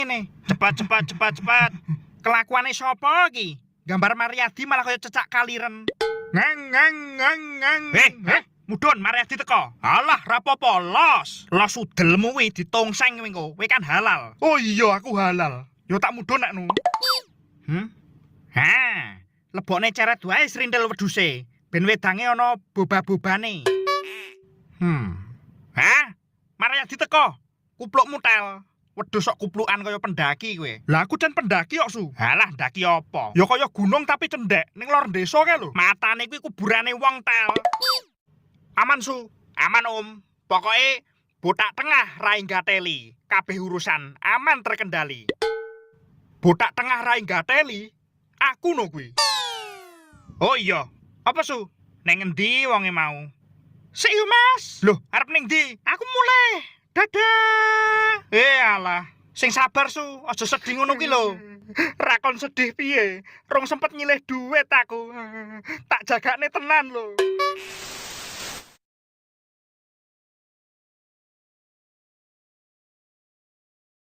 ngene. Cepat. Kelakuane sapa iki? Gambar Mariadi malah kaya cecak kaliren. Ngang. Mudhun Mariadi teko. Alah, rapopo los. Los udelmu kuwi ditongseng kowe engko. Kowe kan halal. Oh iya, aku halal. Yo tak mudhun nek nu. Ha, lebokne ceret wae srintil wedhuse. Ben wedange ana boba-bobane. Ha? Mariadi teko. Kupluk mutel. Wedhus sok kuplukan kaya pendaki kowe. Lah aku jan pendaki kok, Su. Halah, ndaki apa? Ya kaya gunung tapi cendek ning lor desa kae lho. Matane kuwi kuburane wong tel. Aman, Su. Aman, Om. Pokoke botak tengah ra nggateli. Kabeh urusan aman terkendali. Botak tengah ra nggateli. Aku no kuwi. Oh iya. Apa, Su? Neng endi wonge mau? Sik yo, Mas. Loh, arep ning ndi? Aku mulai. Dadah. Alah, sing sabar, Su. Aja sedih ngono kuwi lho. Rakon sedih piye? Rong sempet nyilih duit aku. Tak jagakne tenan lho.